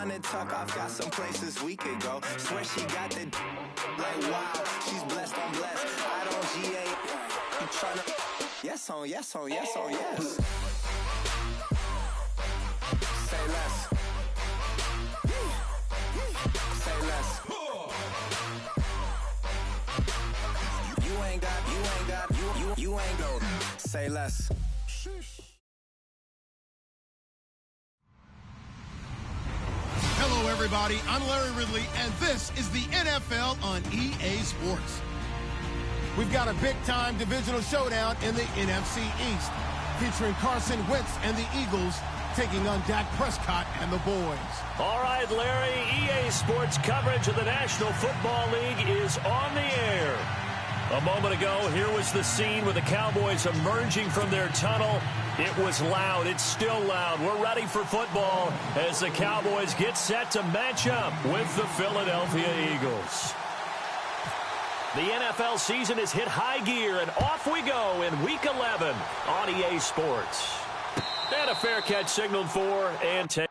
trying to tuck off, got some places we could go. Swear she got the like wow, she's blessed, I'm blessed. I don't GA. You trying to yes on yes on yes on yes. Say less. Say less. You ain't go. Say less. Hello, everybody. I'm Larry Ridley, and this is the NFL on EA Sports. We've got a big-time divisional showdown in the NFC East, featuring Carson Wentz and the Eagles taking on Dak Prescott and the boys. All right, Larry, EA Sports coverage of the National Football League is on the air. A moment ago, here was the scene with the Cowboys emerging from their tunnel. It was loud. It's still loud. We're ready for football as the Cowboys get set to match up with the Philadelphia Eagles. The NFL season has hit high gear, and off we go in Week 11 on EA Sports. And a fair catch signaled for and taken.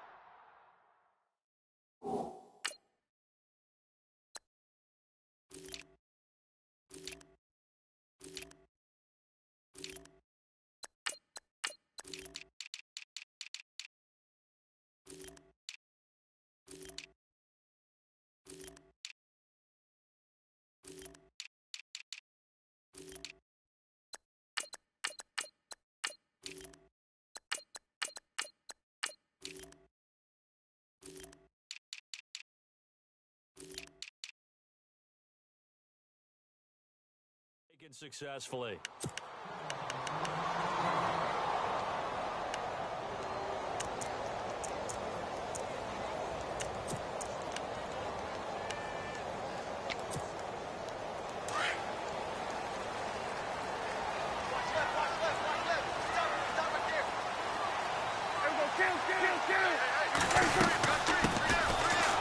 Successfully.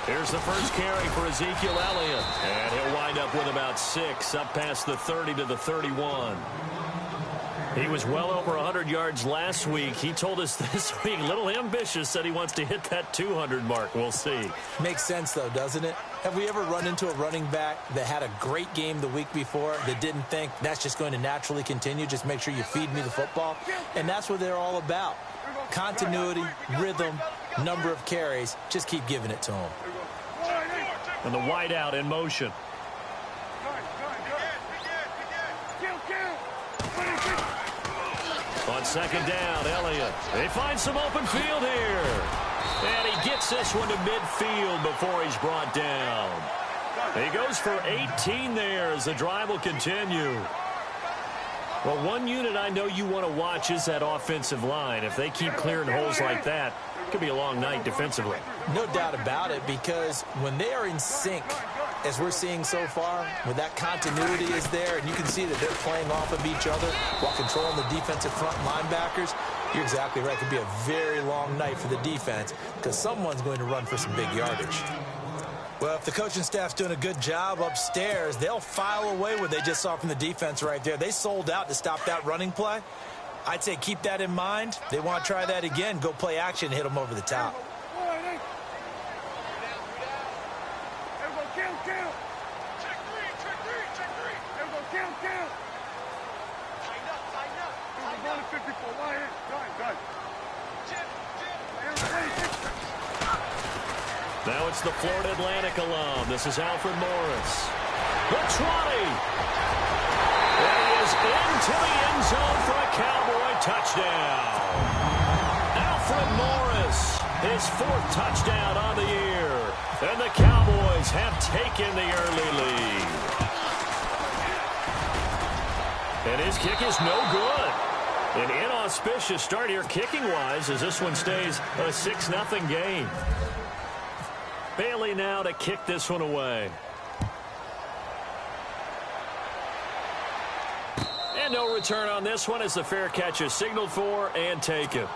Here's the first carry for Ezekiel Elliott, and he'll wind up with about 6, up past the 30 to the 31. He was well over 100 yards last week. He told us this week, a little ambitious, said he wants to hit that 200 mark. We'll see. Makes sense, though, doesn't it? Have we ever run into a running back that had a great game the week before that didn't think that's just going to naturally continue? Just make sure you feed me the football. And that's what they're all about. Continuity, rhythm, number of carries. Just keep giving it to them. And the wideout in motion. On second down, Elliott. They find some open field here. And he gets this one to midfield before he's brought down. He goes for 18 there as the drive will continue. Well, one unit I know you want to watch is that offensive line. If they keep clearing holes like that, it could be a long night defensively. No doubt about it, because when they are in sync, as we're seeing so far, when that continuity is there, and you can see that they're playing off of each other while controlling the defensive front linebackers, you're exactly right. It could be a very long night for the defense because someone's going to run for some big yardage. Well, if the coaching staff's doing a good job upstairs, they'll file away what they just saw from the defense right there. They sold out to stop that running play. I'd say keep that in mind. They want to try that again. Go play action, hit them over the top. Now it's the Florida Atlantic alum. This is Alfred Morris. The 20. And he is into the end zone for a Cowboy touchdown. Alfred Morris, his 4th touchdown on the year. And the Cowboys have taken the early lead. And his kick is no good. An inauspicious start here kicking-wise as this one stays a 6-0 game. Bailey now to kick this one away. And no return on this one as the fair catch is signaled for and taken.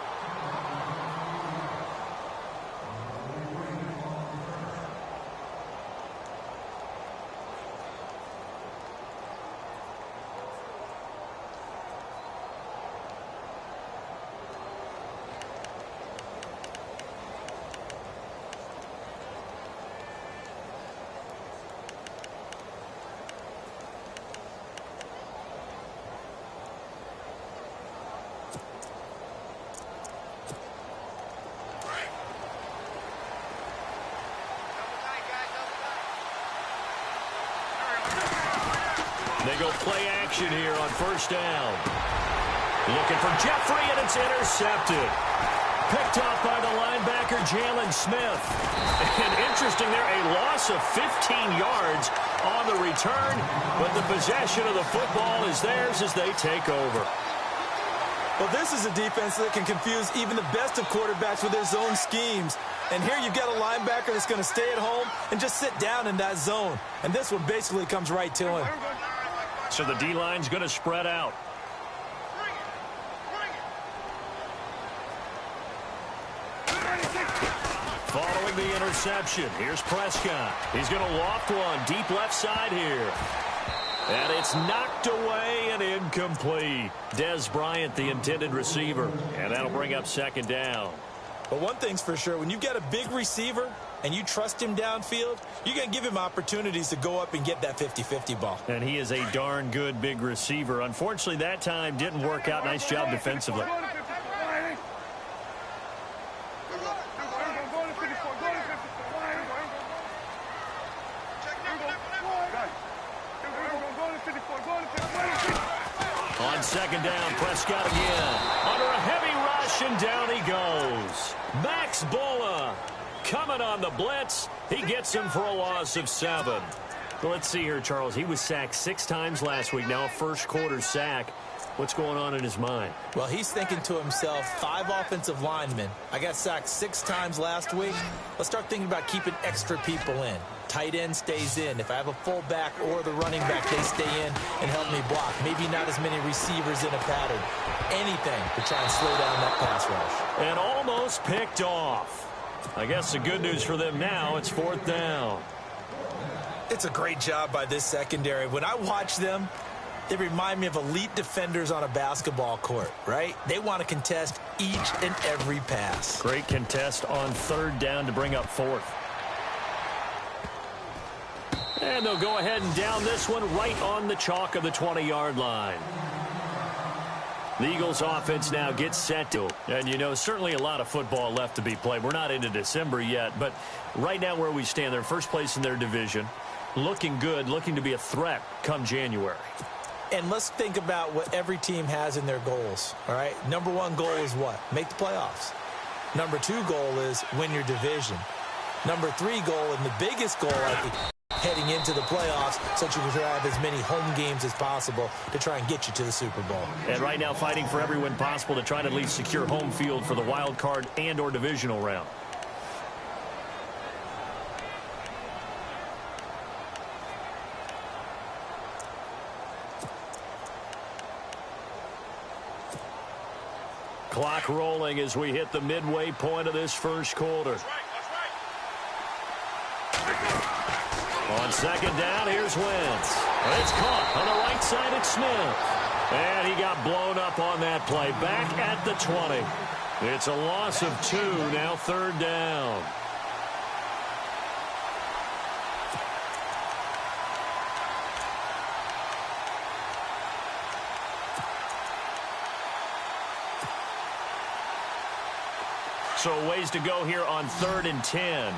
They go play action here on first down. Looking for Jeffrey, and it's intercepted. Picked off by the linebacker, Jalen Smith. And interesting there, a loss of 15 yards on the return, but the possession of the football is theirs as they take over. Well, this is a defense that can confuse even the best of quarterbacks with their zone schemes. And here you've got a linebacker that's going to stay at home and just sit down in that zone. And this one basically comes right to him. So the D-line's going to spread out. Following the interception, here's Prescott. He's going to loft one deep left side here. And it's knocked away and incomplete. Dez Bryant, the intended receiver. And that'll bring up second down. But one thing's for sure, when you've got a big receiver and you trust him downfield, you're going to give him opportunities to go up and get that 50-50 ball. And he is a darn good big receiver. Unfortunately, that time didn't work out. Nice job defensively. On second down, Prescott again. Under a heavy rush, and down he goes. Max Bola coming on the blitz. He gets him for a loss of 7. Well, let's see here, Charles. He was sacked 6 times last week. Now a first-quarter sack. What's going on in his mind? Well, he's thinking to himself, 5 offensive linemen. I got sacked 6 times last week. Let's start thinking about keeping extra people in. Tight end stays in. If I have a fullback or the running back, they stay in and help me block. Maybe not as many receivers in a pattern. Anything to try and slow down that pass rush. And almost picked off. I guess the good news for them now, it's 4th down. It's a great job by this secondary. When I watch them, they remind me of elite defenders on a basketball court, right? They want to contest each and every pass. Great contest on 3rd down to bring up 4th. And they'll go ahead and down this one right on the chalk of the 20-yard line. The Eagles offense now gets set to. And, you know, certainly a lot of football left to be played. We're not into December yet, but right now where we stand, they're first place in their division. Looking good, looking to be a threat come January. And let's think about what every team has in their goals, all right? Number 1 goal is what? Make the playoffs. Number 2 goal is win your division. Number 3 goal, and the biggest goal, I think, heading into the playoffs, so that you can have as many home games as possible to try and get you to the Super Bowl. And right now fighting for every win possible to try to at least secure home field for the wild card and or divisional round. Clock rolling as we hit the midway point of this first quarter. On second down, here's Wentz. It's caught on the right side at Smith. And he got blown up on that play. Back at the 20. It's a loss of 2, now 3rd down. So ways to go here on 3rd and 10.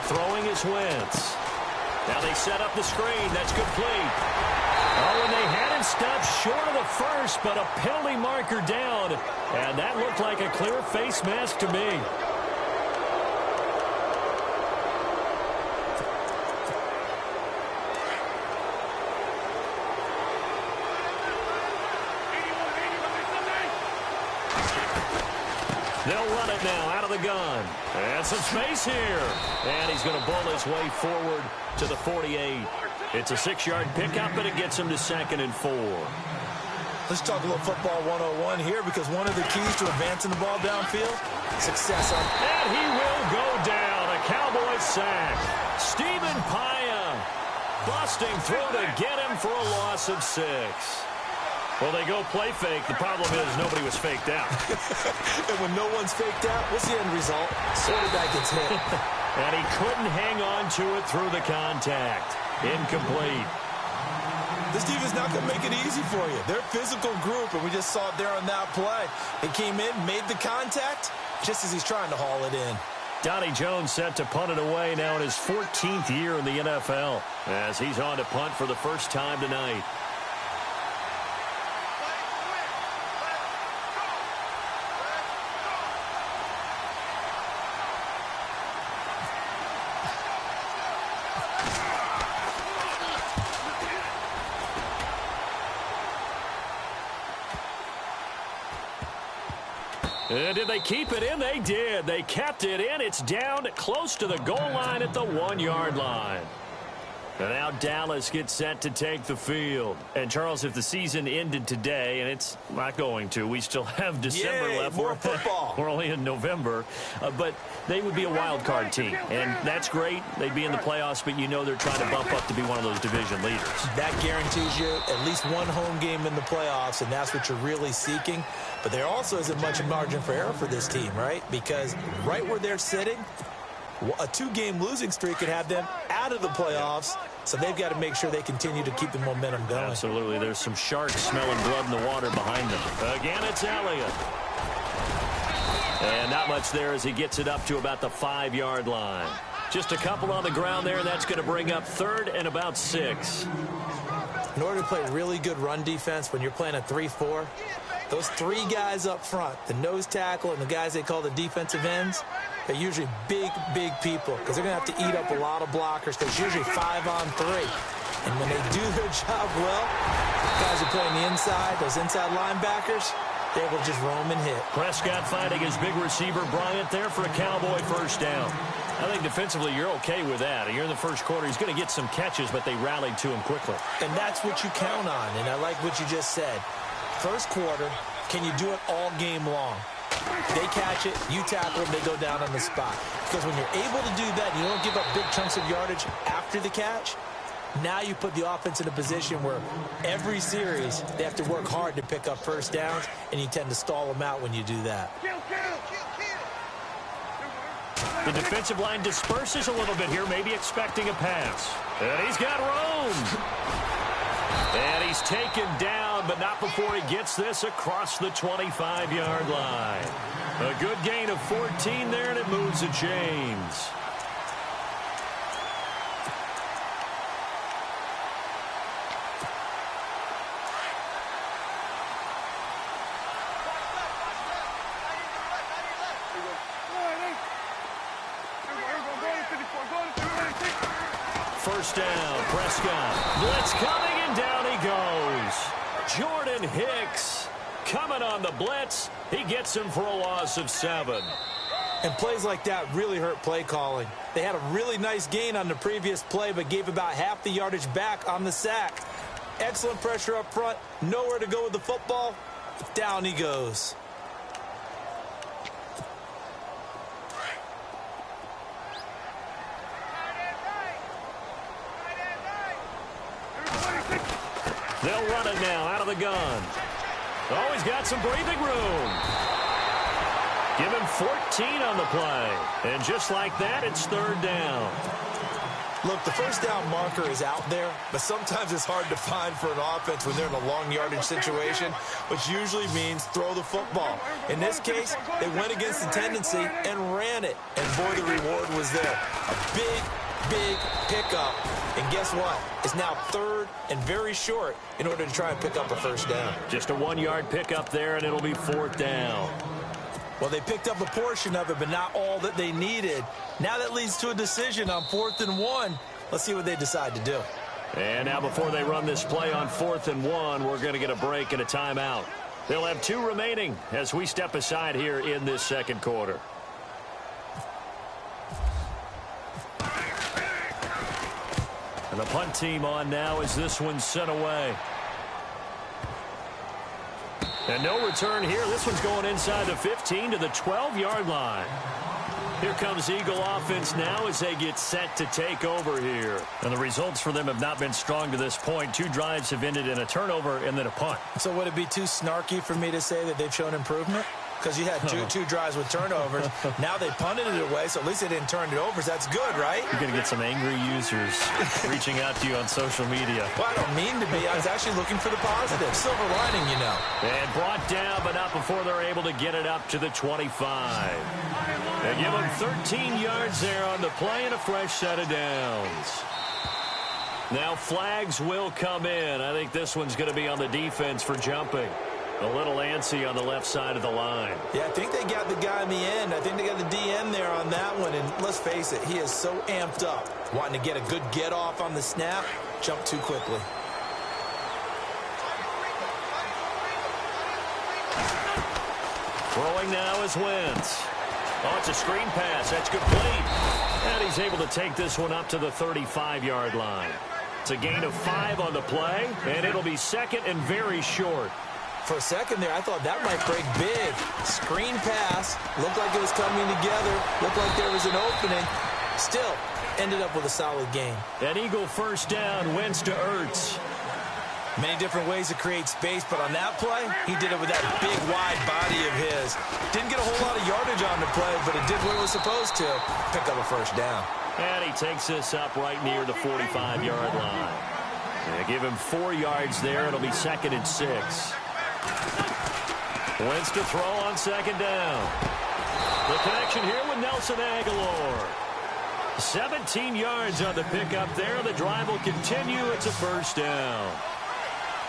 Throwing is Wentz. Now they set up the screen. That's complete. Oh, and they had him stopped short of the first, but a penalty marker down. And that looked like a clear face mask to me. They'll run it now out of the gun. And some space here. And he's going to bowl his way forward to the 48. It's a 6-yard pickup, and it gets him to 2nd and 4. Let's talk a little football 101 here, because one of the keys to advancing the ball downfield, success on. And he will go down. A Cowboys sack. Stephen Paya busting through to get him for a loss of 6. Well, they go play fake. The problem is nobody was faked out. And when no one's faked out, what's the end result? Quarterback gets hit. And he couldn't hang on to it through the contact. Incomplete. This defense not going to make it easy for you. They're a physical group, and we just saw it there on that play. They came in, made the contact, just as he's trying to haul it in. Donnie Jones set to punt it away now in his 14th year in the NFL as he's on to punt for the first time tonight. And did they keep it in? They did. They kept it in. It's down close to the goal line at the 1-yard line. And now Dallas gets set to take the field. And, Charles, if the season ended today, and it's not going to, we still have December left. More football. We're only in November. But they would be a wild card team. And that's great. They'd be in the playoffs, but you know they're trying to bump up to be one of those division leaders. That guarantees you at least one home game in the playoffs, and that's what you're really seeking. But there also isn't much margin for error for this team, right? Because right where they're sitting, a 2-game losing streak could have them out of the playoffs, so they've got to make sure they continue to keep the momentum going. Absolutely. There's some sharks smelling blood in the water behind them. Again, it's Elliott. And not much there as he gets it up to about the 5-yard line. Just a couple on the ground there, and that's going to bring up 3rd and about 6. In order to play really good run defense when you're playing a 3-4, those 3 guys up front, the nose tackle and the guys they call the defensive ends, they're usually big, big people because they're going to have to eat up a lot of blockers because it's usually 5-on-3. And when they do their job well, guys are playing the inside, those inside linebackers, they will just roam and hit. Prescott finding his big receiver Bryant there for a Cowboy first down. I think defensively you're okay with that. You're in the first quarter. He's going to get some catches, but they rallied to him quickly. And that's what you count on, and I like what you just said. First quarter, can you do it all game long? They catch it, you tackle them, they go down on the spot. Because when you're able to do that, you don't give up big chunks of yardage after the catch, now you put the offense in a position where every series they have to work hard to pick up first downs, and you tend to stall them out when you do that. The defensive line disperses a little bit here, maybe expecting a pass. And he's got room. And he's taken down, but not before he gets this across the 25-yard line. A good gain of 14 there, and it moves the chains. First down, Prescott. Blitz coming, and down he goes. Jordan Hicks coming on the blitz. He gets him for a loss of 7. And plays like that really hurt play calling. They had a really nice gain on the previous play, but gave about half the yardage back on the sack. Excellent pressure up front. Nowhere to go with the football. Down he goes. They'll run it now out of the gun. Oh, he's got some breathing room. Give him 14 on the play. And just like that, it's 3rd down. Look, the first down marker is out there, but sometimes it's hard to find for an offense when they're in a long yardage situation, which usually means throw the football. In this case, they went against the tendency and ran it. And boy, the reward was there. A big, big pickup. And guess what? It's now 3rd and very short in order to try and pick up a first down. Just a 1-yard pickup there, and it'll be 4th down. Well, they picked up a portion of it, but not all that they needed. Now that leads to a decision on 4th and 1. Let's see what they decide to do. And now before they run this play on 4th and 1, we're going to get a break and a timeout. They'll have 2 remaining as we step aside here in this second quarter. And the punt team on now as this one's sent away. And no return here. This one's going inside the 15 to the 12-yard line. Here comes Eagle offense now as they get set to take over here. And the results for them have not been strong to this point. 2 drives have ended in a turnover and then a punt. So would it be too snarky for me to say that they've shown improvement? because you had two drives with turnovers. Now they punted it away, so at least they didn't turn it over. So that's good, right? You're going to get some angry users reaching out to you on social media. Well, I don't mean to be. I was actually looking for the positive. Silver lining, you know. And brought down, but not before they're able to get it up to the 25. They give them 13 yards there on the play and a fresh set of downs. Now flags will come in. I think this one's going to be on the defense for jumping. A little antsy on the left side of the line. Yeah, I think they got the guy in the end. I think they got the DN there on that one. And let's face it, he is so amped up. Wanting to get a good get off on the snap, jump too quickly. Throwing now is Wentz. Oh, it's a screen pass. That's complete. And he's able to take this one up to the 35-yard line. It's a gain of 5 on the play, and it'll be second and very short. For a second there, I thought that might break big. Screen pass. Looked like it was coming together. Looked like there was an opening. Still, ended up with a solid game. An Eagle first down, Wentz to Ertz. Many different ways to create space, but on that play, he did it with that big, wide body of his. Didn't get a whole lot of yardage on the play, but it did what it was supposed to. Pick up a first down. And he takes this up right near the 45-yard line. They give him 4 yards there. It'll be second and 6. Wentz to throw on second down. The connection here with Nelson Aguilar. 17 yards on the pickup there. The drive will continue. It's a first down.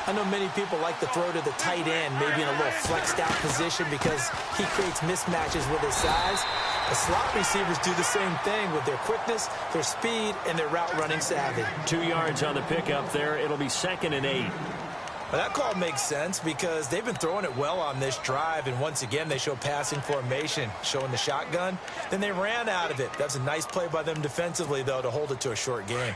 I know many people like to throw to the tight end, maybe in a little flexed out position because he creates mismatches with his size. The slot receivers do the same thing with their quickness, their speed, and their route running savvy. 2 yards on the pickup there. It'll be second and 8. Well, that call makes sense because they've been throwing it well on this drive, and once again they show passing formation, showing the shotgun. Then they ran out of it. That's a nice play by them defensively, though, to hold it to a short game.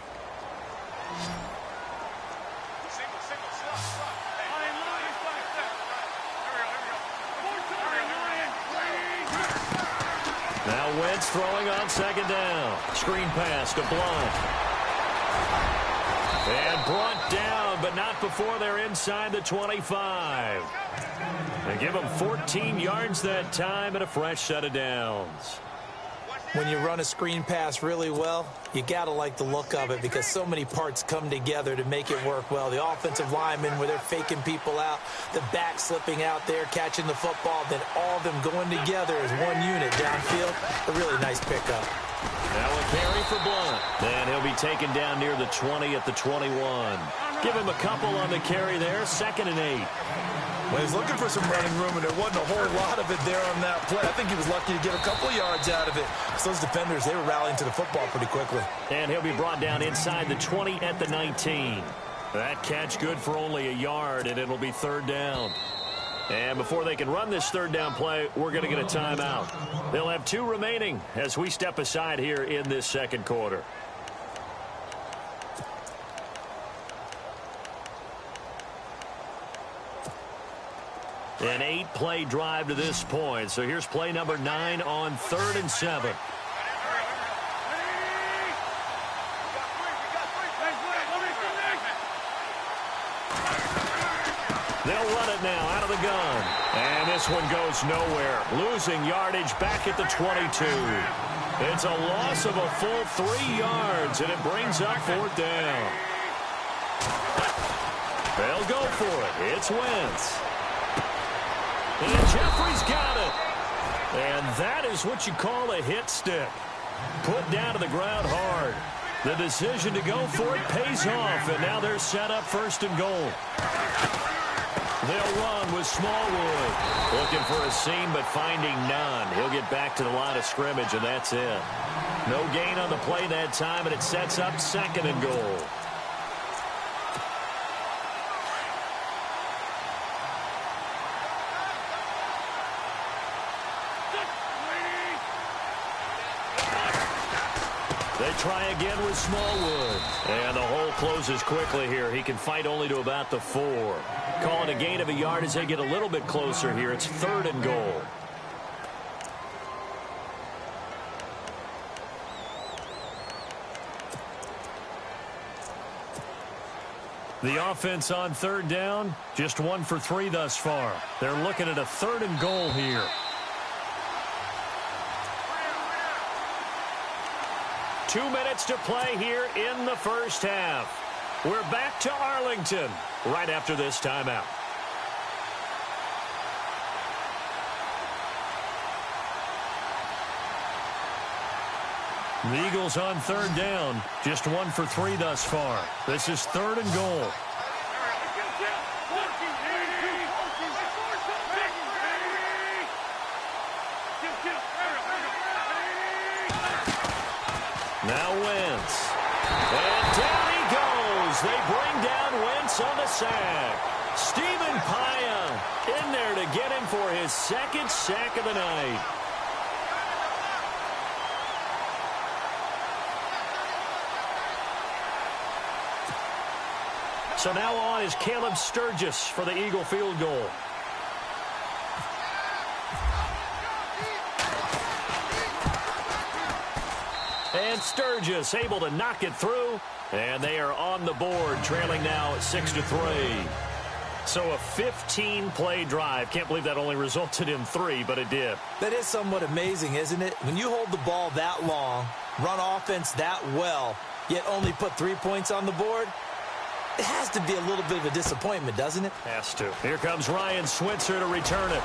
Now Wentz throwing on second down. Screen pass to Blunt. And brought down, but not before they're inside the 25. They give them 14 yards that time and a fresh set of downs. When you run a screen pass really well, you got to like the look of it because so many parts come together to make it work well. The offensive linemen, where they're faking people out, the back slipping out there, catching the football, then all of them going together as one unit downfield. A really nice pickup. Now a carry for Blunt. And he'll be taken down near the 20 at the 21. Give him a couple on the carry there, second and 8. Well, he's looking for some running room, and there wasn't a whole lot of it there on that play. I think he was lucky to get a couple yards out of it. So those defenders, they were rallying to the football pretty quickly. And he'll be brought down inside the 20 at the 19. That catch good for only a yard, and it'll be third down. And before they can run this third down play, we're going to get a timeout. They'll have 2 remaining as we step aside here in this second quarter. An 8-play drive to this point. So here's play number 9 on 3rd and 7. They'll run it now out of the gun. And this one goes nowhere. Losing yardage back at the 22. It's a loss of a full 3 yards, and it brings up 4th down. They'll go for it. It's Wentz. And Jeffrey's got it. And that is what you call a hit stick. Put down to the ground hard. The decision to go for it pays off, and now they're set up 1st and goal. They'll run with Smallwood. Looking for a seam, but finding none. He'll get back to the line of scrimmage, and that's it. No gain on the play that time, and it sets up 2nd and goal. They try again with Smallwood. And the hole closes quickly here. He can fight only to about the 4. Calling a gain of a yard as they get a little bit closer here. It's 3rd and goal. The offense on third down, just 1 for 3 thus far. They're looking at a 3rd and goal here. Two minutes to play here in the first half. We're back to Arlington right after this timeout. The Eagles on third down, just 1 for 3 thus far. This is 3rd and goal. Now Wentz. And down he goes. They bring down Wentz on the sack. Stephen Paya in there to get him for his 2nd sack of the night. So now on is Caleb Sturgis for the Eagle field goal. And Sturgis able to knock it through. And they are on the board, trailing now 6-3. So a 15-play drive. Can't believe that only resulted in 3, but it did. That is somewhat amazing, isn't it? When you hold the ball that long, run offense that well, yet only put 3 points on the board, it has to be a little bit of a disappointment, doesn't it? Has to. Here comes Ryan Switzer to return it.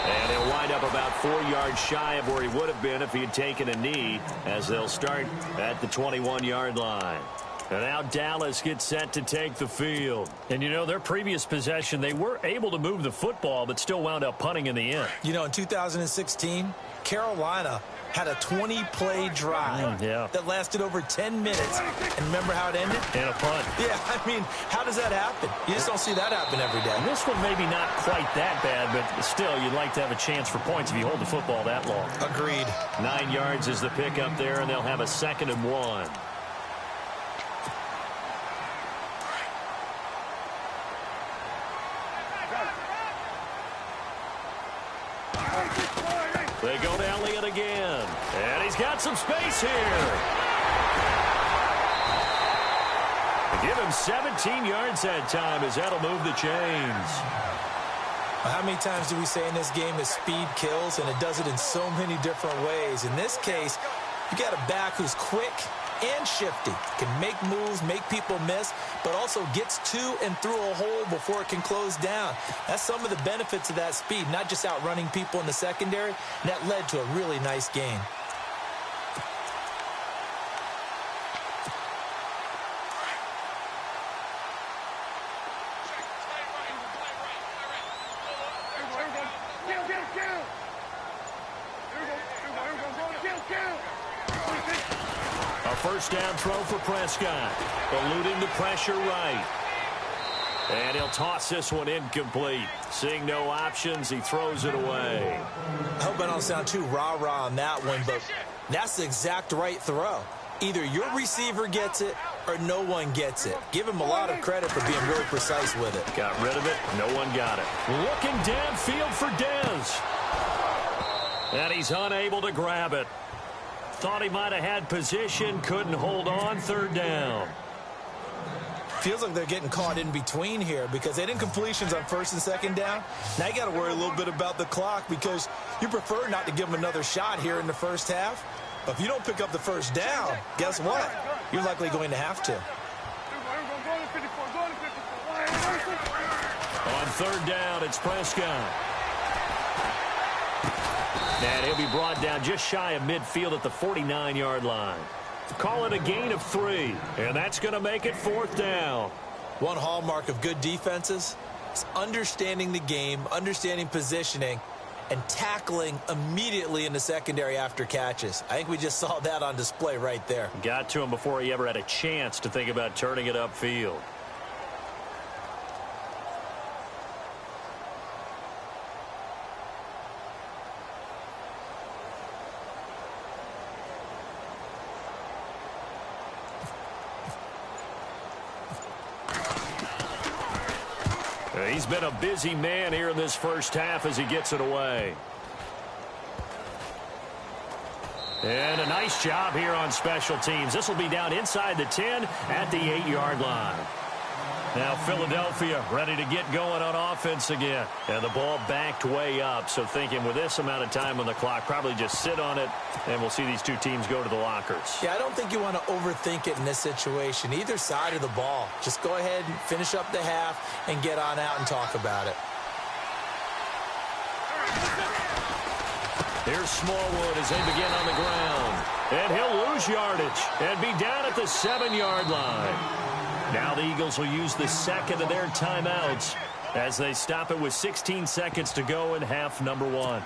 And he'll wind up about 4 yards shy of where he would have been if he had taken a knee, as they'll start at the 21-yard line. And now Dallas gets set to take the field. And, you know, their previous possession, they were able to move the football, but still wound up punting in the end. You know, in 2016, Carolina had a 20-play drive that lasted over 10 minutes. And remember how it ended? And a punt. Yeah, I mean, how does that happen? You just don't see that happen every day. And this one maybe not quite that bad, but still, you'd like to have a chance for points if you hold the football that long. Agreed. 9 yards is the pickup there, and they'll have a 2nd and 1. They go to Elliott again. And he's got some space here. They give him 17 yards that time as that'll move the chains. How many times do we say in this game that speed kills, and it does it in so many different ways? In this case, you got a back who's quick and shifty, can make moves, make people miss, but also gets to and through a hole before it can close down. That's some of the benefits of that speed, not just outrunning people in the secondary, and that led to a really nice game. First down throw for Prescott. Eluding the pressure right. And he'll toss this one incomplete. Seeing no options, he throws it away. I hope I don't sound too rah-rah on that one, but that's the exact right throw. Either your receiver gets it or no one gets it. Give him a lot of credit for being really precise with it. Got rid of it. No one got it. Looking downfield for Dez. And he's unable to grab it. Thought he might have had position, couldn't hold on, 3rd down. Feels like they're getting caught in between here because they didn't completions on 1st and 2nd down. Now you got to worry a little bit about the clock because you prefer not to give them another shot here in the first half. But if you don't pick up the 1st down, guess what? You're likely going to have to. On 3rd down, it's Prescott. And he'll be brought down just shy of midfield at the 49-yard line. Call it a gain of 3, and that's going to make it 4th down. One hallmark of good defenses is understanding the game, understanding positioning, and tackling immediately in the secondary after catches. I think we just saw that on display right there. Got to him before he ever had a chance to think about turning it upfield. He's been a busy man here in this first half as he gets it away. And a nice job here on special teams. This will be down inside the 10 at the 8-yard line. Now Philadelphia ready to get going on offense again. And the ball backed way up. So thinking with this amount of time on the clock, probably just sit on it, and we'll see these two teams go to the lockers. Yeah, I don't think you want to overthink it in this situation. Either side of the ball. Just go ahead and finish up the half and get on out and talk about it. Here's Smallwood as they begin on the ground. And he'll lose yardage and be down at the 7-yard line. Now the Eagles will use the second of their timeouts as they stop it with 16 seconds to go in half number 1.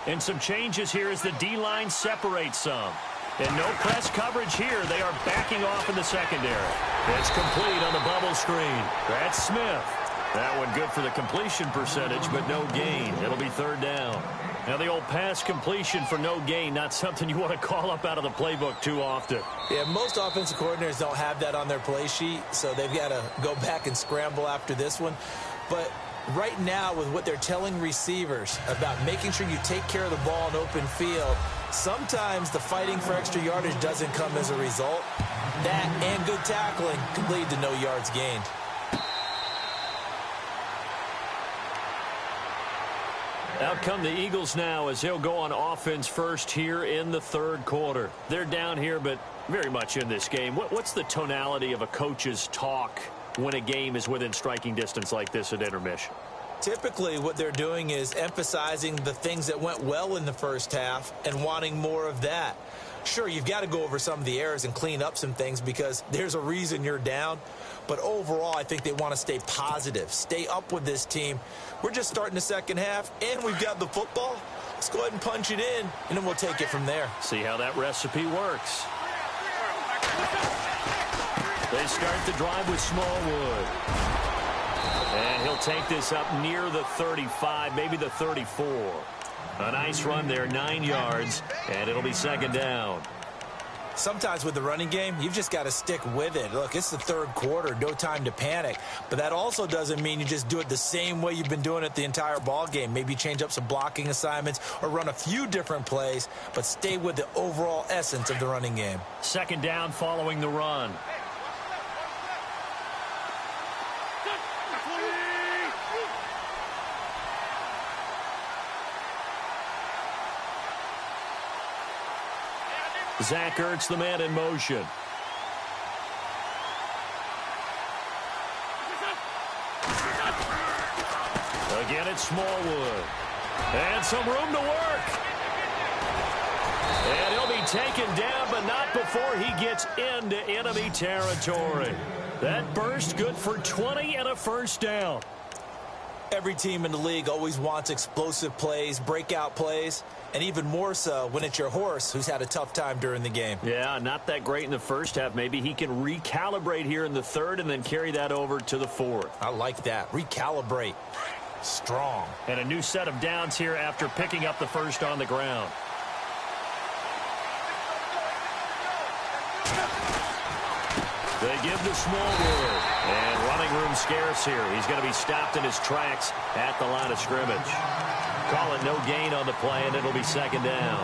And some changes here as the D-line separates some. And no press coverage here. They are backing off in the secondary. It's complete on the bubble screen. That's Smith. That one good for the completion percentage, but no gain. It'll be third down. Now the old pass completion for no gain, not something you want to call up out of the playbook too often. Yeah, most offensive coordinators don't have that on their play sheet, so they've got to go back and scramble after this one. But right now, with what they're telling receivers about making sure you take care of the ball in open field, sometimes the fighting for extra yardage doesn't come as a result. That and good tackling can lead to no yards gained. Out come the Eagles now as they'll go on offense first here in the third quarter. They're down here, but very much in this game. What's the tonality of a coach's talk when a game is within striking distance like this at intermission? Typically, what they're doing is emphasizing the things that went well in the first half and wanting more of that. Sure, you've got to go over some of the errors and clean up some things because there's a reason you're down. But overall, I think they want to stay positive, stay up with this team. We're just starting the second half, and we've got the football. Let's go ahead and punch it in, and then we'll take it from there. See how that recipe works. They start the drive with Smallwood. And he'll take this up near the 35, maybe the 34. A nice run there, 9 yards, and it'll be second down. Sometimes with the running game, you've just got to stick with it. Look, it's the third quarter, no time to panic. But that also doesn't mean you just do it the same way you've been doing it the entire ball game. Maybe change up some blocking assignments or run a few different plays, but stay with the overall essence of the running game. Second down following the run. Zach Ertz, the man in motion. Again, it's Smallwood. And some room to work. And he'll be taken down, but not before he gets into enemy territory. That burst good for 20 and a first down. Every team in the league always wants explosive plays, breakout plays, and even more so when it's your horse who's had a tough time during the game. Yeah, not that great in the first half. Maybe he can recalibrate here in the third and then carry that over to the fourth. I like that. Recalibrate. Strong. And a new set of downs here after picking up the first on the ground. They give to Smallwood. And running room scarce here. He's going to be stopped in his tracks at the line of scrimmage. Call it no gain on the play, and it'll be second down.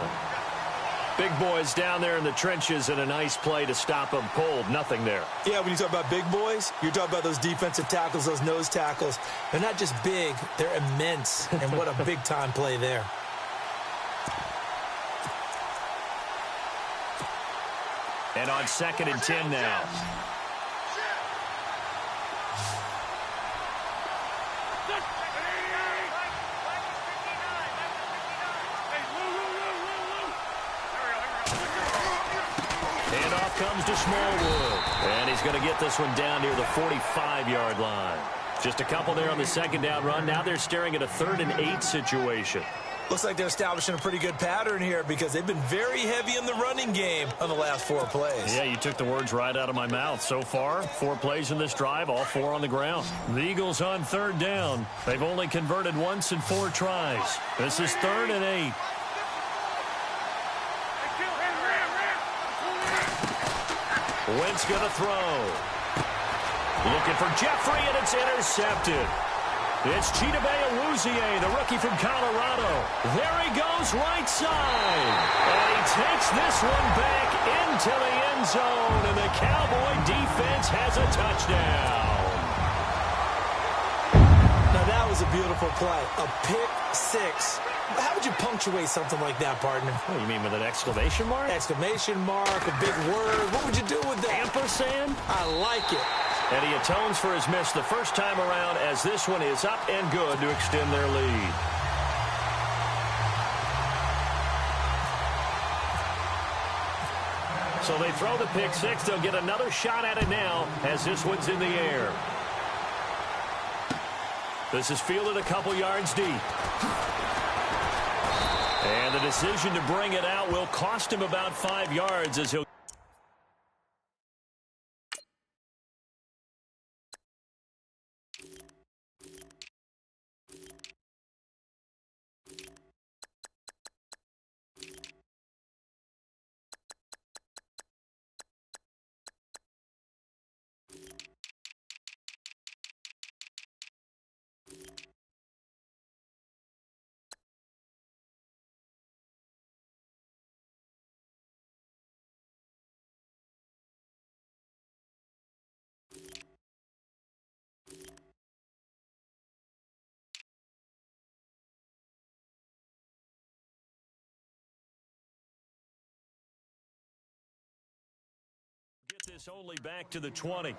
Big boys down there in the trenches, and a nice play to stop them cold. Nothing there. Yeah, when you talk about big boys, you're talking about those defensive tackles, those nose tackles. They're not just big, they're immense. And what a big-time play there. And on 2nd and 10 now. Comes to Smallwood, and he's going to get this one down near the 45-yard line. Just a couple there on the second down run. Now they're staring at a 3rd and 8 situation. Looks like they're establishing a pretty good pattern here because they've been very heavy in the running game on the last 4 plays. Yeah, you took the words right out of my mouth. So far, 4 plays in this drive, all 4 on the ground. The Eagles on 3rd down. They've only converted once in 4 tries. This is 3rd and 8. Wentz going to throw. Looking for Jeffrey, and it's intercepted. It's bigavel187's, the rookie from Colorado. There he goes, right side. And he takes this one back into the end zone, and the Cowboy defense has a touchdown. Now, that was a beautiful play. A pick six. How would you punctuate something like that, partner? What do you mean, with an exclamation mark? Exclamation mark, a big word. What would you do with that? Ampersand? I like it. And he atones for his miss the first time around, as this one is up and good to extend their lead. So they throw the pick six. They'll get another shot at it now as this one's in the air. This is fielded a couple yards deep. And the decision to bring it out will cost him about 5 yards as he'll... Get this only back to the 20.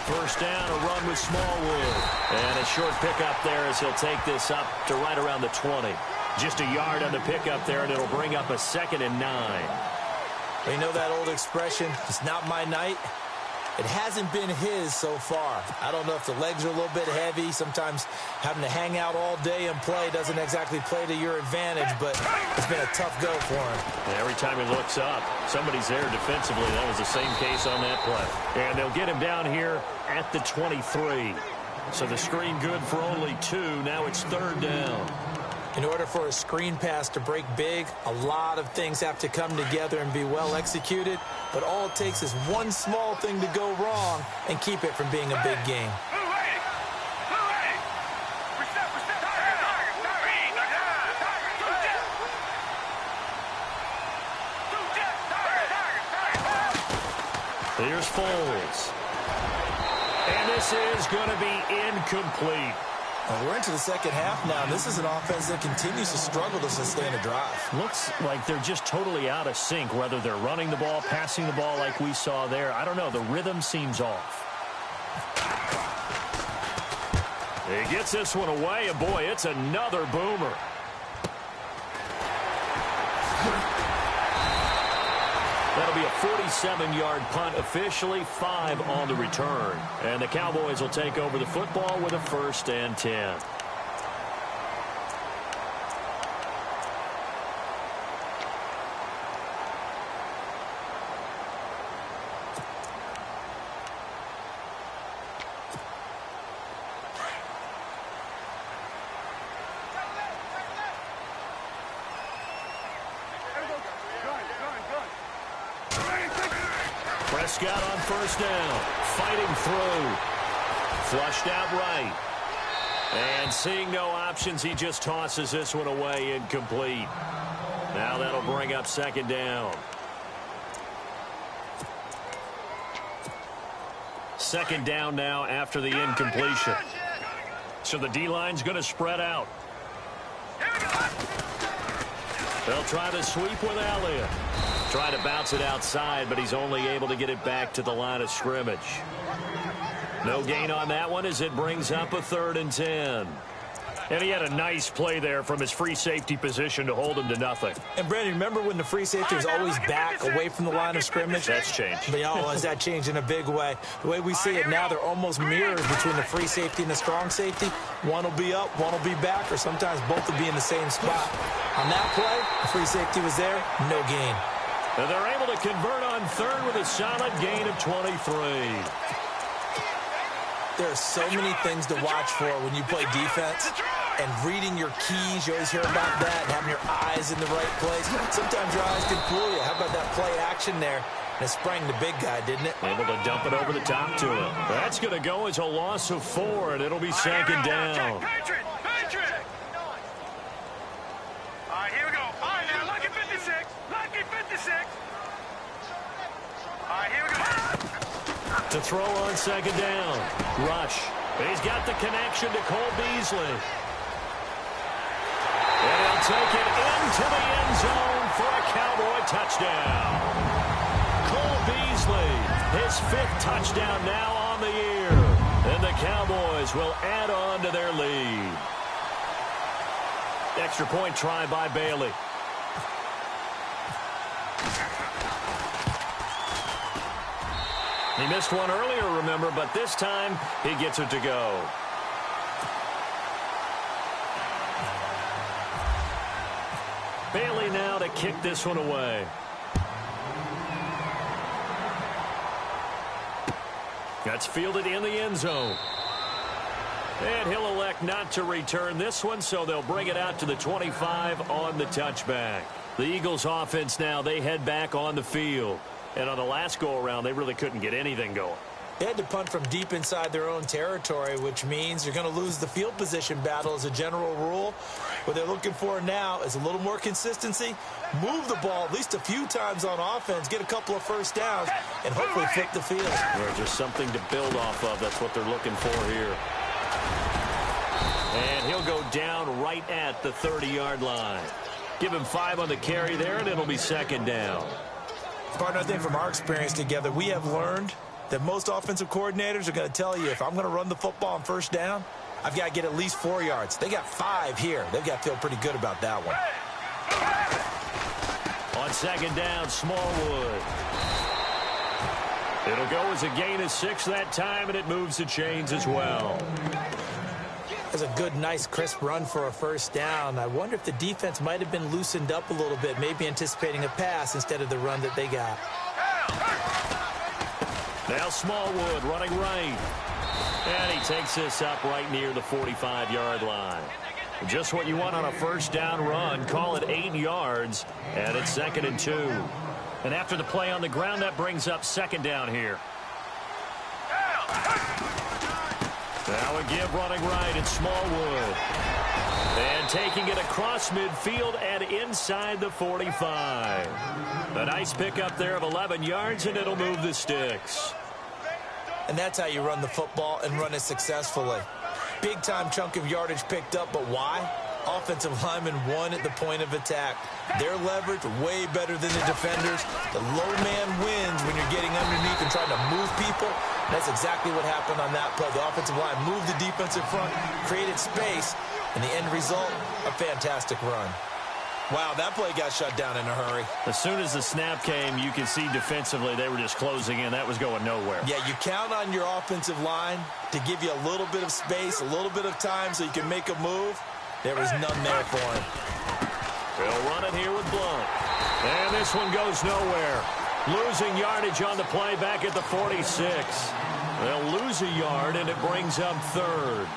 First down, a run with Smallwood. And a short pickup there as he'll take this up to right around the 20. Just a yard on the pickup there, and it'll bring up a 2nd and 9. You know that old expression, it's not my night? It hasn't been his so far. I don't know if the legs are a little bit heavy. Sometimes having to hang out all day and play doesn't exactly play to your advantage, but it's been a tough go for him. And every time he looks up, somebody's there defensively. That was the same case on that play. And they'll get him down here at the 23. So the screen good for only 2. Now it's 3rd down. In order for a screen pass to break big, a lot of things have to come together and be well executed. But all it takes is one small thing to go wrong and keep it from being a big game. Here's Foles. And this is going to be incomplete. Well, we're into the second half now. This is an offense that continues to struggle to sustain a drive. Looks like they're just totally out of sync, whether they're running the ball, passing the ball like we saw there. I don't know. The rhythm seems off. He gets this one away, and boy, it's another boomer. That'll be a 47-yard punt, officially 5 on the return. And the Cowboys will take over the football with a 1st and 10. Prescott on 1st down, fighting through, flushed out right, and seeing no options, he just tosses this one away, incomplete. Now that'll bring up 2nd down. 2nd down now after the incompletion. So the D-line's going to spread out. They'll try the sweep with Elliott. Trying to bounce it outside, but he's only able to get it back to the line of scrimmage. No gain on that one as it brings up a 3rd and 10. And he had a nice play there from his free safety position to hold him to nothing. And, Brandon, remember when the free safety was always back away from the line of scrimmage? That's changed. But, has that changed in a big way? The way we see it now, they're almost mirrors between the free safety and the strong safety. One will be up, one will be back, or sometimes both will be in the same spot. On that play, the free safety was there, no gain. And they're able to convert on third with a solid gain of 23. There are so many things to watch for when you play defense, and reading your keys, you always hear about that, and having your eyes in the right place. Sometimes your eyes can fool you. How about that play action there? And it sprang the big guy, didn't it? Able to dump it over the top to him. That's going to go as a loss of 4, and it'll be second down. Patriot! All right, here we go. All right, now, lucky 56. Lucky 56. All right, here we go. To throw on second down. Rush. He's got the connection to Cole Beasley. And he'll take it into the end zone for a Cowboy touchdown. Cole Beasley, his 5th touchdown now on the year. And the Cowboys will add on to their lead. Extra point try by Bailey. He missed one earlier, remember, but this time he gets it to go. Bailey now to kick this one away. That's fielded in the end zone. And he'll elect not to return this one, so they'll bring it out to the 25 on the touchback. The Eagles offense now, they head back on the field. And on the last go-around, they really couldn't get anything going. They had to punt from deep inside their own territory, which means you're going to lose the field position battle as a general rule. What they're looking for now is a little more consistency, move the ball at least a few times on offense, get a couple of first downs, and hopefully flip the field. There's just something to build off of. That's what they're looking for here. And he'll go down right at the 30-yard line. Give him 5 on the carry there, and it'll be second down. Partner, I think from our experience together, we have learned that most offensive coordinators are going to tell you, if I'm going to run the football on first down, I've got to get at least 4 yards. They got 5 here. They've got to feel pretty good about that one. On second down, Smallwood. It'll go as a gain of 6 that time, and it moves the chains as well. That's a good, nice, crisp run for a first down. I wonder if the defense might have been loosened up a little bit, maybe anticipating a pass instead of the run that they got. Now Smallwood running right. And he takes this up right near the 45-yard line. Just what you want on a first down run. Call it 8 yards, and it's 2nd and 2. And after the play on the ground, that brings up second down here. Now a give running right, it's Smallwood. And taking it across midfield and inside the 45. A nice pickup there of 11 yards, and it'll move the sticks. And that's how you run the football and run it successfully. Big-time chunk of yardage picked up, but why? Offensive linemen won at the point of attack. Their leverage way better than the defenders. The low man wins when you're getting underneath and trying to move people. That's exactly what happened on that play. The offensive line moved the defensive front, created space, and the end result, a fantastic run. Wow, that play got shut down in a hurry. As soon as the snap came, you can see defensively they were just closing in. That was going nowhere. Yeah, you count on your offensive line to give you a little bit of space, a little bit of time so you can make a move. There was none there for him. They'll run it here with Blount. And this one goes nowhere. Losing yardage on the play back at the 46. They'll lose a yard, and it brings up 3rd.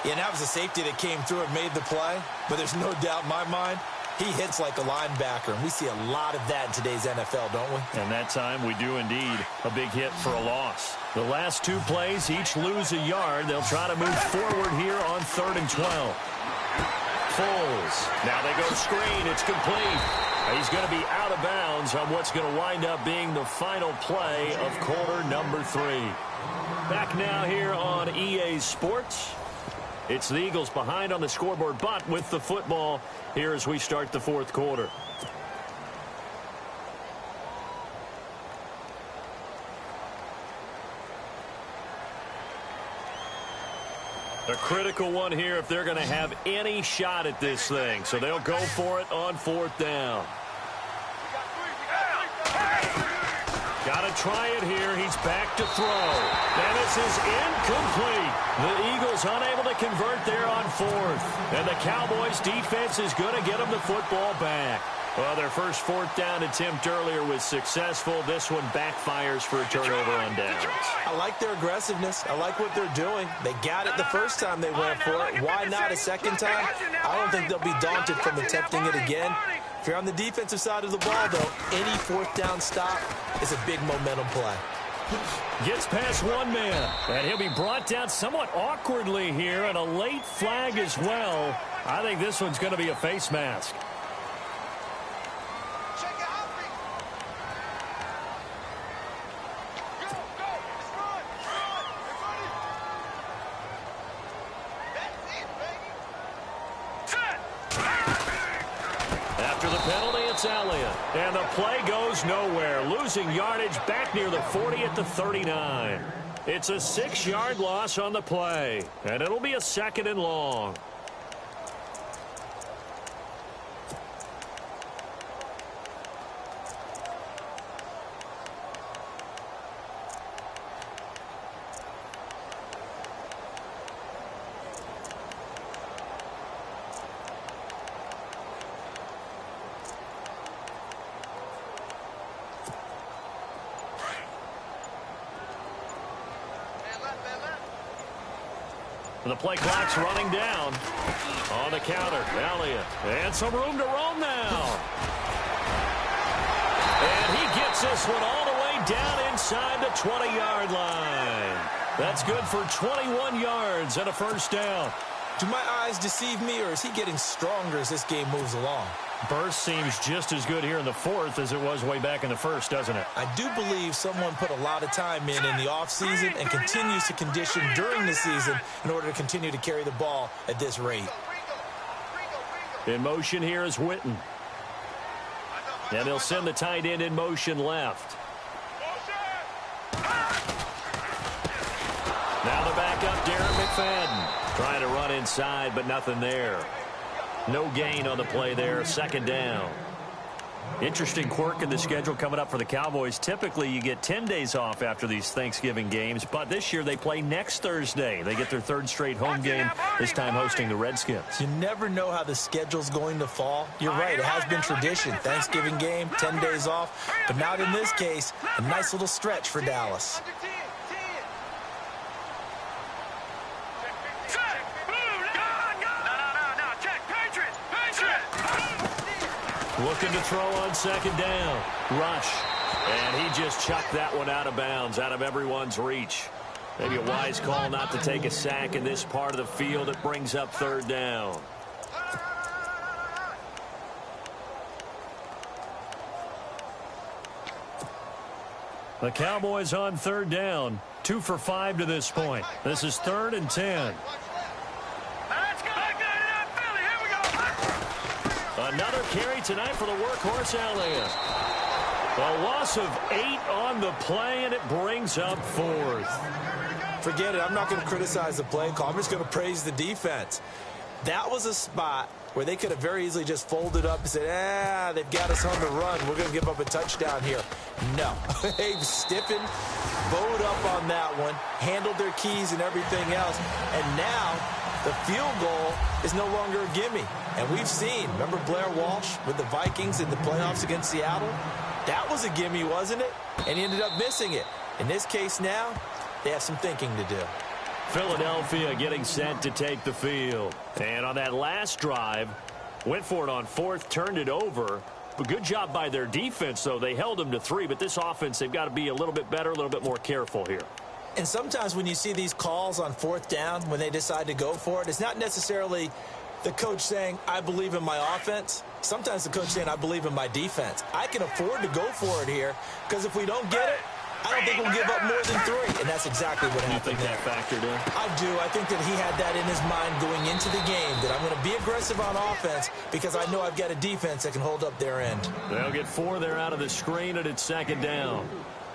Yeah, that was a safety that came through and made the play. But there's no doubt in my mind, he hits like a linebacker. And we see a lot of that in today's NFL, don't we? And that time we do indeed. A big hit for a loss. The last 2 plays, each lose a yard. They'll try to move forward here on 3rd and 12. Foles. Now they go screen. It's complete. He's going to be out of bounds on what's going to wind up being the final play of quarter number 3. Back now here on EA Sports. It's the Eagles behind on the scoreboard, but with the football here as we start the 4th quarter. A critical one here if they're going to have any shot at this thing. So they'll go for it on 4th down. Got to try it here. He's back to throw. And this is incomplete. The Eagles unable to convert there on 4th. And the Cowboys defense is going to get them the football back. Well, their first 4th down attempt earlier was successful. This one backfires for a turnover on downs. I like their aggressiveness. I like what they're doing. They got it the first time they went for it. Why not a second time? I don't think they'll be daunted from attempting it again. If you're on the defensive side of the ball, though, any 4th down stop is a big momentum play. Gets past one man, and he'll be brought down somewhat awkwardly here, and a late flag as well. I think this one's going to be a face mask. And the play goes nowhere. Losing yardage back near the 40 at the 39. It's a 6-yard loss on the play. And it'll be a 2nd and long. The play clock's running down. On the counter, Elliott. And some room to roam now. And he gets this one all the way down inside the 20-yard line. That's good for 21 yards and a 1st down. Do my eyes deceive me, or is he getting stronger as this game moves along? Burst seems just as good here in the 4th as it was way back in the 1st, doesn't it? I do believe someone put a lot of time in the offseason and continues to condition during the season in order to continue to carry the ball at this rate. In motion here is Witten. And they'll send the tight end in motion left. Now the backup, Darren McFadden. Trying to run inside, but nothing there. No gain on the play there, 2nd down. Interesting quirk in the schedule coming up for the Cowboys. Typically, you get 10 days off after these Thanksgiving games, but this year they play next Thursday. They get their 3rd straight home game, this time hosting the Redskins. You never know how the schedule's going to fall. You're right, it has been tradition. Thanksgiving game, 10 days off, but not in this case. A nice little stretch for Dallas. Looking to throw on 2nd down. Rush. And he just chucked that one out of bounds, out of everyone's reach. Maybe a wise call not to take a sack in this part of the field. It brings up 3rd down. The Cowboys on 3rd down. 2 for 5 to this point. This is 3rd and 10. Another carry tonight for the workhorse, Elliott. A loss of 8 on the play, and it brings up 4th. Forget it. I'm not going to criticize the play call. I'm just going to praise the defense. That was a spot where they could have very easily just folded up and said, they've got us on the run. We're going to give up a touchdown here. No. They've stiffened, bowed up on that one, handled their keys and everything else, and now the field goal is no longer a gimme. And we've seen, remember Blair Walsh with the Vikings in the playoffs against Seattle? That was a gimme, wasn't it? And he ended up missing it. In this case now, they have some thinking to do. Philadelphia getting set to take the field. And on that last drive, went for it on 4th, turned it over. But good job by their defense, though. They held them to 3, but this offense, they've got to be a little bit better, a little bit more careful here. And sometimes when you see these calls on 4th down, when they decide to go for it, it's not necessarily the coach saying, I believe in my offense. Sometimes the coach saying, I believe in my defense. I can afford to go for it here, because if we don't get it, I don't think we'll give up more than 3. And that's exactly what happened there. You think that factored in? I do. I think that he had that in his mind going into the game, that I'm going to be aggressive on offense because I know I've got a defense that can hold up their end. They'll get 4 there out of the screen, and it's 2nd down.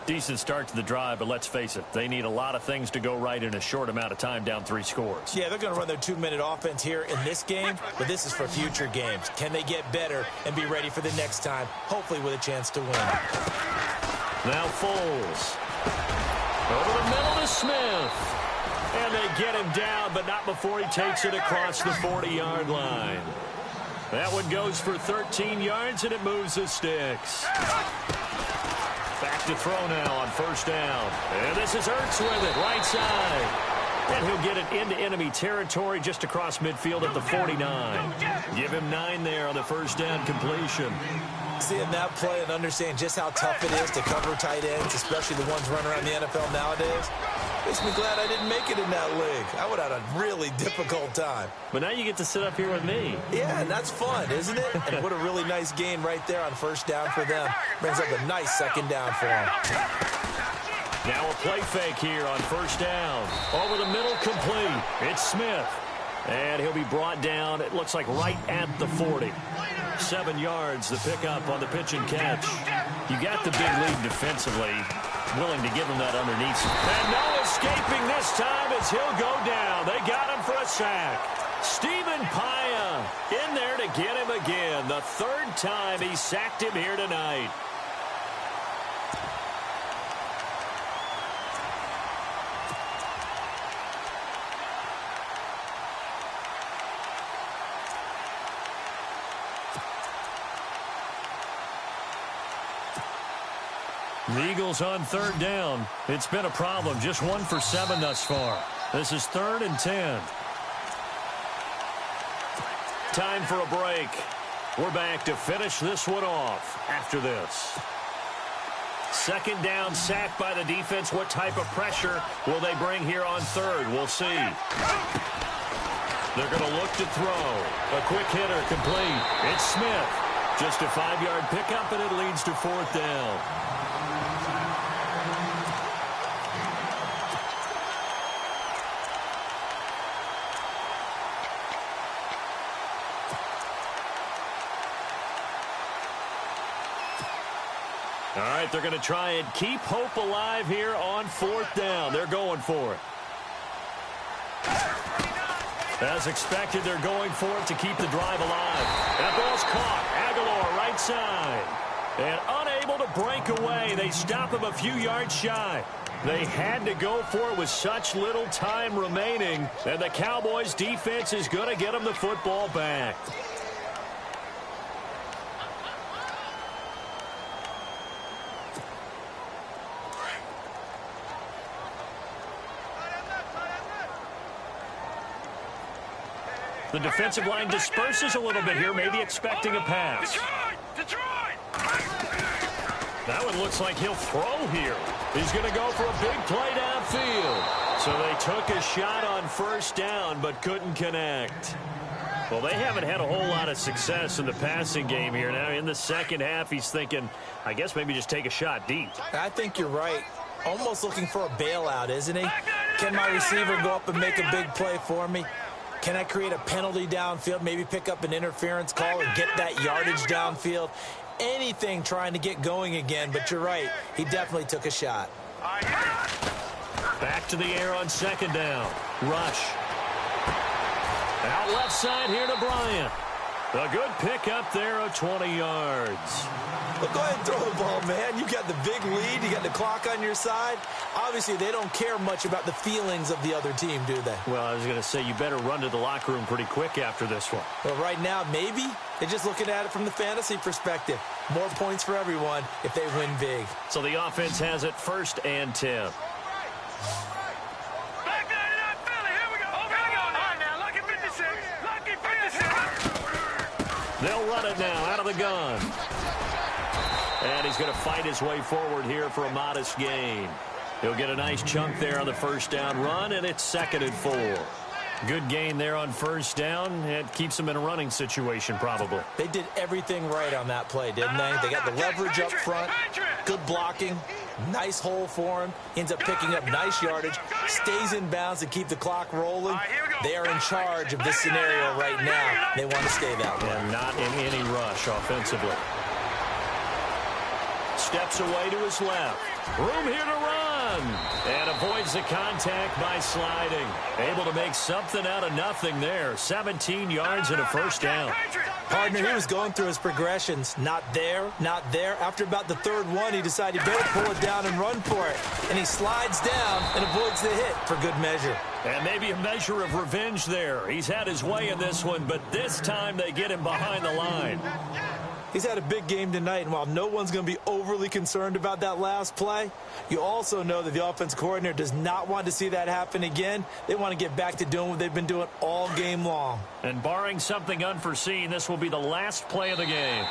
Decent start to the drive, but let's face it, they need a lot of things to go right in a short amount of time, down 3 scores. Yeah, they're going to run their 2-minute offense here in this game, but this is for future games. Can they get better and be ready for the next time, hopefully with a chance to win? Now Foles. Over the middle to Smith. And they get him down, but not before he takes it across the 40-yard line. That one goes for 13 yards, and it moves the sticks. Back to throw now on first down. And this is Ertz with it, right side. And he'll get it into enemy territory just across midfield at the 49. Give him 9 there on the first down completion. Seeing that play and understanding just how tough it is to cover tight ends, especially the ones running around the NFL nowadays, makes me glad I didn't make it in that league. I would have had a really difficult time. But now you get to sit up here with me. Yeah, and that's fun, isn't it? And what a really nice gain right there on first down for them. Brings up a nice second down for them. Now a play fake here on first down. Over the middle, complete. It's Smith. And he'll be brought down, it looks like right at the 40. 7 yards, the pickup on the pitch and catch. You got the big lead defensively, willing to give him that underneath. And no escaping this time as he'll go down. They got him for a sack. Stephen Paya in there to get him again. The 3rd time he sacked him here tonight. The Eagles on 3rd down. It's been a problem. Just 1 for 7 thus far. This is 3rd and 10. Time for a break. We're back to finish this one off after this. 2nd down, sack by the defense. What type of pressure will they bring here on 3rd? We'll see. They're going to look to throw. A quick hitter complete. It's Smith. Just a 5-yard pickup, and it leads to 4th down. All right, they're going to try and keep hope alive here on 4th down. They're going for it. As expected, they're going for it to keep the drive alive. That ball's caught. Aguilar right side. And unable to break away. They stop him a few yards shy. They had to go for it with such little time remaining. And the Cowboys defense is going to get them the football back. The defensive line disperses a little bit here, maybe expecting a pass. That one looks like he'll throw here. He's going to go for a big play downfield. So they took a shot on first down, but couldn't connect. Well, they haven't had a whole lot of success in the passing game here. Now, in the second half, he's thinking, I guess maybe just take a shot deep. I think you're right. Almost looking for a bailout, isn't he? Can my receiver go up and make a big play for me? Can I create a penalty downfield, maybe pick up an interference call or get that yardage downfield? Anything trying to get going again, but you're right. He definitely took a shot. Back to the air on 2nd down. Rush. Out left side here to Bryant. A good pickup there of 20 yards. Well, go ahead and throw the ball, man. You got the big lead. You got the clock on your side. Obviously, they don't care much about the feelings of the other team, do they? Well, I was going to say, you better run to the locker room pretty quick after this one. Well, right now, maybe. They're just looking at it from the fantasy perspective. More points for everyone if they win big. So the offense has it 1st and 10. They'll run it now out of the gun. And he's going to fight his way forward here for a modest gain. He'll get a nice chunk there on the first down run, and it's 2nd and 4. Good gain there on first down. It keeps him in a running situation, probably. They did everything right on that play, didn't they? They got the leverage up front, good blocking, nice hole for him, ends up picking up nice yardage, stays in bounds to keep the clock rolling. They are in charge of this scenario right now. They want to stay that way. And not in any rush offensively. steps away to his left. Room here to run. And avoids the contact by sliding. Able to make something out of nothing there. 17 yards and a first down. Partner, he was going through his progressions. Not there, not there. After about the third one, he decided he better pull it down and run for it. And he slides down and avoids the hit for good measure. And maybe a measure of revenge there. He's had his way in this one, but this time they get him behind the line. He's had a big game tonight, and while no one's going to be overly concerned about that last play, you also know that the offense coordinator does not want to see that happen again. They want to get back to doing what they've been doing all game long. And barring something unforeseen, this will be the last play of the game.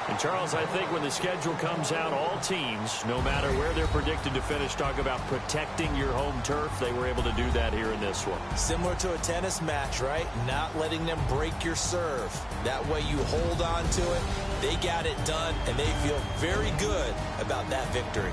And, Charles, I think when the schedule comes out, all teams, no matter where they're predicted to finish, talk about protecting your home turf. They were able to do that here in this one. Similar to a tennis match, right? Not letting them break your serve. That way you hold on to it. They got it done, and they feel very good about that victory.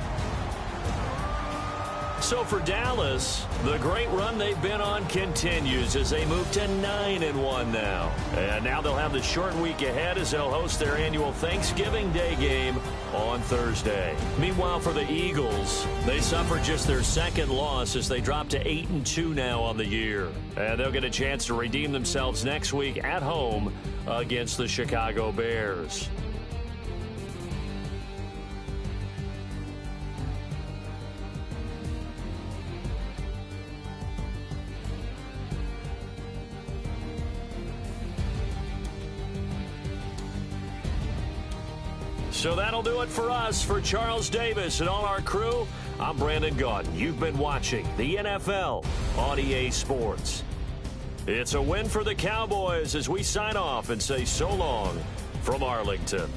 So for Dallas, the great run they've been on continues as they move to 9-1 now. And now they'll have the short week ahead as they'll host their annual Thanksgiving Day game on Thursday. Meanwhile, for the Eagles, they suffered just their second loss as they drop to 8-2 now on the year. And they'll get a chance to redeem themselves next week at home against the Chicago Bears. So that'll do it for us. For Charles Davis and all our crew, I'm Brandon Gaudin. You've been watching the NFL on EA Sports. It's a win for the Cowboys as we sign off and say so long from Arlington.